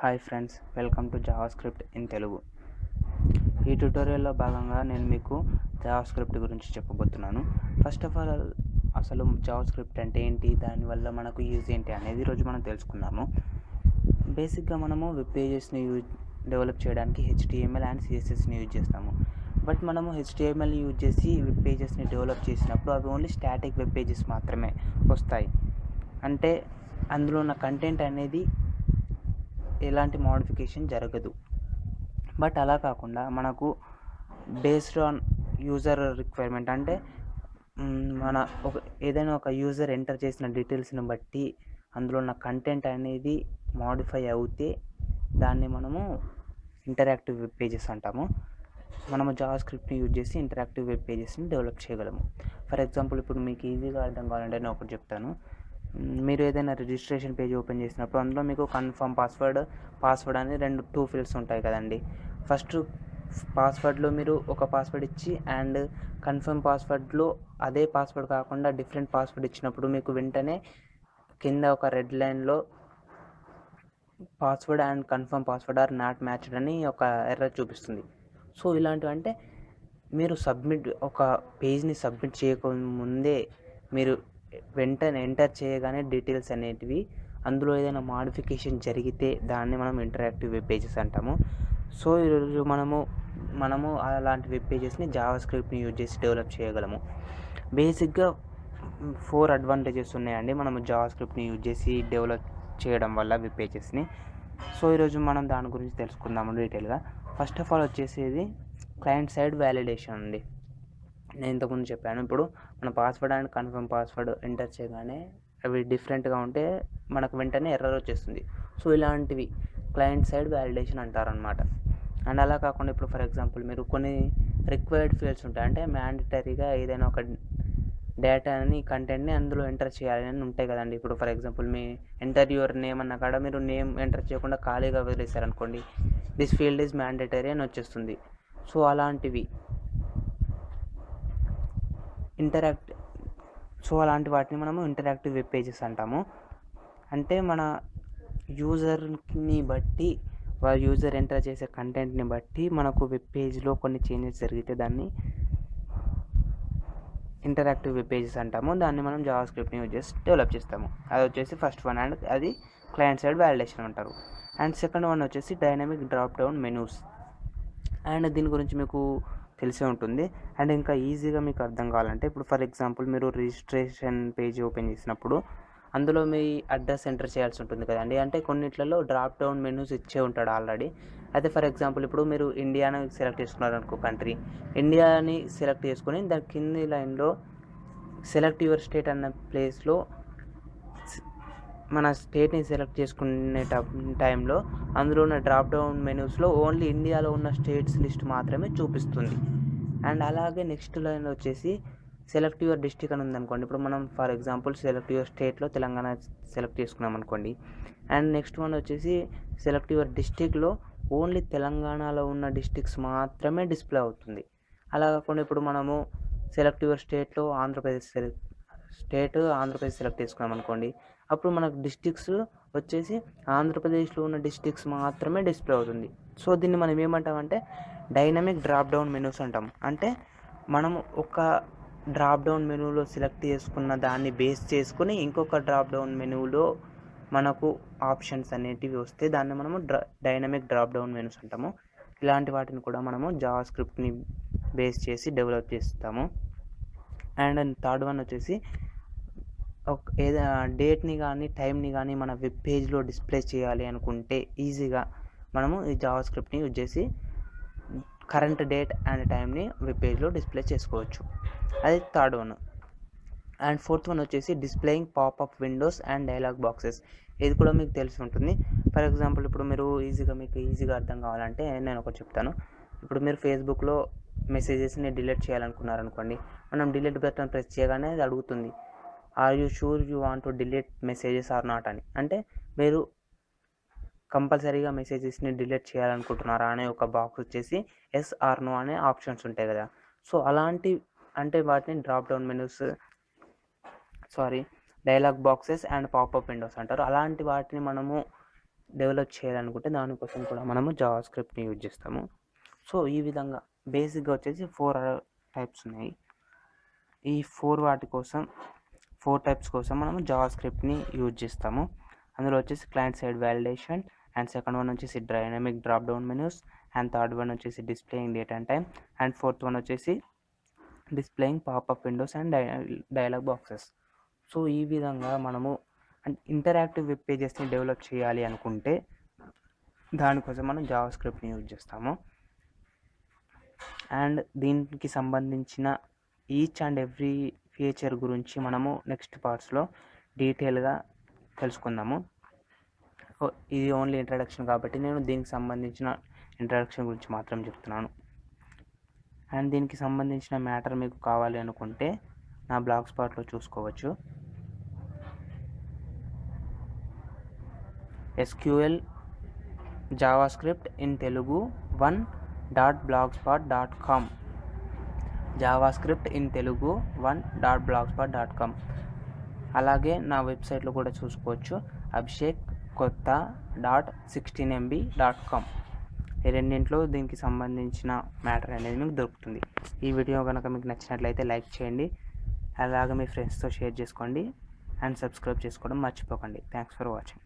Hi friends, welcome to JavaScript in Telugu. ఈ ట్యుటోరియల్లో భాగంగా నేను మీకు జావాస్క్రిప్ట్ గురించి చెప్పబోతున్నాను. ఫస్ట్ ఆఫ్ ఆల్ అసలు జావాస్క్రిప్ట్ అంటే ఏంటి, దానివల్ల మనకు యూజ్ ఏంటి అనేది ఈరోజు మనం తెలుసుకుందాము. బేసిక్గా మనము వెబ్ పేజెస్ని డెవలప్ చేయడానికి HTML అండ్ CSSని యూజ్ చేస్తాము. బట్ మనము HTML యూజ్ చేసి వెబ్ పేజెస్ని డెవలప్ చేసినప్పుడు అవి ఓన్లీ స్టాటిక్ వెబ్ పేజెస్ మాత్రమే వస్తాయి. అంటే అందులో ఉన్న కంటెంట్ అనేది ఎలాంటి మోడిఫికేషన్ జరగదు. బట్ అలా కాకుండా మనకు బేస్డ్ ఆన్ యూజర్ రిక్వైర్మెంట్, అంటే మన ఏదైనా ఒక యూజర్ ఎంటర్ చేసిన డీటెయిల్స్ని బట్టి అందులో ఉన్న కంటెంట్ అనేది మోడిఫై అవుతే దాన్ని మనము ఇంటరాక్టివ్ వెబ్ పేజెస్ అంటాము. మనము జావాస్క్రిప్ట్ని యూజ్ చేసి ఇంటరాక్టివ్ వెబ్ పేజెస్ని డెవలప్ చేయగలము. ఫర్ ఎగ్జాంపుల్, ఇప్పుడు మీకు ఈజీగా అర్థం కావాలంటే నేను ఒకటి చెప్తాను. మీరు ఏదైనా రిజిస్ట్రేషన్ పేజ్ ఓపెన్ చేసినప్పుడు అందులో మీకు కన్ఫర్మ్ పాస్వర్డ్ అని టూ ఫీల్డ్స్ ఉంటాయి కదండి. ఫస్ట్ పాస్వర్డ్లో మీరు ఒక పాస్వర్డ్ ఇచ్చి అండ్ కన్ఫర్మ్ పాస్వర్డ్లో అదే పాస్వర్డ్ కాకుండా డిఫరెంట్ పాస్వర్డ్ ఇచ్చినప్పుడు మీకు వెంటనే కింద ఒక రెడ్ లైన్లో password and confirm password are not matched అని ఒక ఎర్రర్ చూపిస్తుంది. సో ఇలాంటివి అంటే మీరు ఒక పేజ్ని సబ్మిట్ చేయకముందే మీరు వెంటనే ఎంటర్ చేయగానే డీటెయిల్స్ అనేటివి అందులో ఏదైనా మాడిఫికేషన్ జరిగితే దాన్ని మనం ఇంటరాక్టివ్ వెబ్ పేజెస్ అంటాము. సో ఈరోజు మనము అలాంటి వెబ్ పేజెస్ని జావాస్క్రిప్ట్ని యూజ్ చేసి డెవలప్ చేయగలము. బేసిక్గా 4 అడ్వాంటేజెస్ ఉన్నాయండి మనము జావాస్క్రిప్ట్ని యూజ్ చేసి డెవలప్ చేయడం వల్ల వెబ్ పేజెస్ని. సో ఈరోజు మనం దాని గురించి తెలుసుకుందాము డీటెయిల్గా. ఫస్ట్ ఆఫ్ ఆల్ వచ్చేసి క్లయింట్ సైడ్ వ్యాలిడేషన్ అండి. నేను ఇంతకుముందు చెప్పాను. ఇప్పుడు మన password and confirm password enter చేయగానే అవి డిఫరెంట్గా ఉంటే మనకు వెంటనే ఎర్రర్ వచ్చేస్తుంది. సో ఇలాంటివి క్లయింట్ సైడ్ వ్యాలిడేషన్ అంటారనమాట. అండ్ అలా కాకుండా ఇప్పుడు ఫర్ ఎగ్జాంపుల్ మీరు కొన్ని రిక్వైర్డ్ ఫీల్డ్స్ ఉంటాయి, అంటే మ్యాండటరీగా ఏదైనా ఒక డేటాని కంటెంట్ని అందులో ఎంటర్ చేయాలి అని ఉంటాయి కదండి. ఇప్పుడు for example me enter your name అన్న కాడ మీరు నేమ్ ఎంటర్ చేయకుండా ఖాళీగా వదిలేశారనుకోండి, దిస్ ఫీల్డ్ ఈజ్ మ్యాండటరీ అని వచ్చేస్తుంది. సో అలాంటివి అలాంటి వాటిని మనము ఇంటరాక్టివ్ వెబ్ పేజెస్ అంటాము. అంటే మన యూజర్ని బట్టి యూజర్ ఎంటర్ చేసే కంటెంట్ని బట్టి మనకు వెబ్ పేజ్లో కొన్ని చేంజెస్ జరిగితే దాన్ని ఇంటరాక్టివ్ వెబ్ పేజెస్ అంటాము. దాన్ని మనం జావాస్క్రిప్ట్ని యూజ్ చేసి డెవలప్ చేస్తాము. అది వచ్చేసి ఫస్ట్ వన్, అండ్ అది క్లయింట్ సైడ్ వ్యాలిడేషన్ అంటారు. అండ్ సెకండ్ వన్ వచ్చేసి dynamic drop down menus. And దీని గురించి మీకు తెలిసే ఉంటుంది. అండ్ ఇంకా ఈజీగా మీకు అర్థం కావాలంటే ఇప్పుడు ఫర్ ఎగ్జాంపుల్ మీరు రిజిస్ట్రేషన్ పేజ్ ఓపెన్ చేసినప్పుడు అందులో మీ అడ్రస్ ఎంటర్ చేయాల్సి ఉంటుంది కదండి. అంటే కొన్నిట్లలో డ్రాప్ డౌన్ మెనూస్ ఇచ్చే ఉంటాడు ఆల్రెడీ. అయితే ఫర్ ఎగ్జాంపుల్ ఇప్పుడు మీరు ఇండియాని సెలెక్ట్ చేసుకున్నారు అనుకో, కంట్రీ ఇండియాని సెలెక్ట్ చేసుకొని దాని కింది లైన్లో సెలెక్ట్ యువర్ స్టేట్ అన్న ప్లేస్లో మన స్టేట్ని సెలెక్ట్ చేసుకునే టైంలో అందులో ఉన్న డ్రాప్ డౌన్ మెనూస్లో ఓన్లీ ఇండియాలో ఉన్న స్టేట్స్ లిస్ట్ మాత్రమే చూపిస్తుంది. అండ్ అలాగే నెక్స్ట్ లైన్ వచ్చేసి సెలెక్ట్ యువర్ డిస్ట్రిక్ట్ అని ఉందనుకోండి. ఇప్పుడు మనం ఫర్ ఎగ్జాంపుల్ సెలెక్ట్ యువర్ స్టేట్లో తెలంగాణ సెలెక్ట్ చేసుకున్నాం అనుకోండి. అండ్ నెక్స్ట్ వన్ వచ్చేసి సెలెక్ట్ యువర్ డిస్ట్రిక్ట్లో ఓన్లీ తెలంగాణలో ఉన్న డిస్ట్రిక్ట్స్ మాత్రమే డిస్ప్లే అవుతుంది. అలా కాకుండా ఇప్పుడు మనము సెలెక్ట్ యువర్ స్టేట్లో ఆంధ్రప్రదేశ్ సెలెక్ట్ చేసుకున్నాం అనుకోండి, అప్పుడు మనకు డిస్ట్రిక్ట్స్ వచ్చేసి ఆంధ్రప్రదేశ్లో ఉన్న డిస్ట్రిక్ట్స్ మాత్రమే డిస్ప్లే అవుతుంది. సో దీన్ని మనం ఏమంటామంటే డైనమిక్ డ్రాప్ డౌన్ మెనూస్ అంటాం. అంటే మనము ఒక డ్రాప్ డౌన్ మెనూలో సెలెక్ట్ చేసుకున్న దాన్ని బేస్ చేసుకుని ఇంకొక డ్రాప్ డౌన్ మెనూలో మనకు ఆప్షన్స్ అనేటివి వస్తే దాన్ని మనము డైనమిక్ డ్రాప్ డౌన్ మెనూస్ అంటాము. ఇలాంటి వాటిని కూడా మనము జావాస్క్రిప్ట్ని బేస్ చేసి డెవలప్ చేస్తాము. అండ్ థర్డ్ వన్ వచ్చేసి డేట్ని కానీ టైంని కానీ మన వెబ్ పేజ్లో డిస్ప్లే చేయాలి అనుకుంటే ఈజీగా మనము ఈ జావాస్క్రిప్ట్ని యూజ్ చేసి కరెంట్ డేట్ అండ్ టైంని వెబ్ పేజ్లో డిస్ప్లే చేసుకోవచ్చు. అది third one. And fourth one వచ్చేసి displaying popup windows and dialog boxes. ఇది కూడా మీకు తెలిసి ఉంటుంది. ఫర్ ఎగ్జాంపుల్ ఇప్పుడు మీరు మీకు ఈజీగా అర్థం కావాలంటే నేను ఒకటి చెప్తాను. ఇప్పుడు మీరు ఫేస్బుక్లో మెసేజెస్ని డిలీట్ చేయాలనుకున్నారనుకోండి, మనం డిలీట్ బటన్ ప్రెస్ చేయగానే అది అడుగుతుంది, are you sure you want to delete messages or not అని. అంటే మీరు కంపల్సరీగా మెసేజెస్ని డిలీట్ చేయాలనుకుంటున్నారా అనే ఒక బాక్స్ వచ్చేసి ఎస్ ఆర్ నో అనే ఆప్షన్స్ ఉంటాయి కదా. సో అలాంటి అంటే వాటిని drop down menus dialogue boxes and popup Windows అంటారు. అలాంటి వాటిని మనము డెవలప్ చేయాలనుకుంటే దానికోసం కూడా మనము జావా స్క్రిప్ట్ని యూజ్ చేస్తాము. సో ఈ విధంగా బేసిక్గా వచ్చేసి 4 టైప్స్ ఉన్నాయి. ఈ 4 టైప్స్ కోసం మనము జావా స్క్రిప్ట్ని యూజ్ చేస్తాము. అందులో వచ్చేసి client side validation, and second one వచ్చేసి dynamic drop down menus, and third one వచ్చేసి displaying date and time, and fourth one వచ్చేసి displaying popup windows and dialog boxes. So ఈ విధంగా మనము ఇంటరాక్టివ్ వెబ్ పేజెస్ని డెవలప్ చేయాలి అనుకుంటే దానికోసం మనం జావా స్క్రిప్ట్ని యూజ్ చేస్తాము. అండ్ దీనికి సంబంధించిన ఈచ్ అండ్ ఎవ్రీ ఫీచర్ గురించి మనము నెక్స్ట్ పార్ట్స్లో డీటెయిల్గా తెలుసుకుందాము. ఇది ఓన్లీ ఇంట్రడక్షన్ కాబట్టి నేను దీనికి సంబంధించిన ఇంట్రడక్షన్ గురించి మాత్రం చెప్తున్నాను. అండ్ దీనికి సంబంధించిన మ్యాటర్ మీకు కావాలి అనుకుంటే నా బ్లాగ్ స్పాట్లో చూసుకోవచ్చు. SQL JavaScript in Telugu 1.blogspot.com JavaScript in Telugu 1.blogspot.com. అలాగే నా వెబ్సైట్లో కూడా చూసుకోవచ్చు, abhishekkotta.16mb.com. ఈ రెండింటిలో దీనికి సంబంధించిన మ్యాటర్ అనేది మీకు దొరుకుతుంది. ఈ వీడియో కనుక మీకు నచ్చినట్లయితే లైక్ చేయండి, అలాగే మీ ఫ్రెండ్స్తో షేర్ చేసుకోండి, అండ్ సబ్స్క్రైబ్ చేసుకోవడం మర్చిపోకండి. Thanks for watching.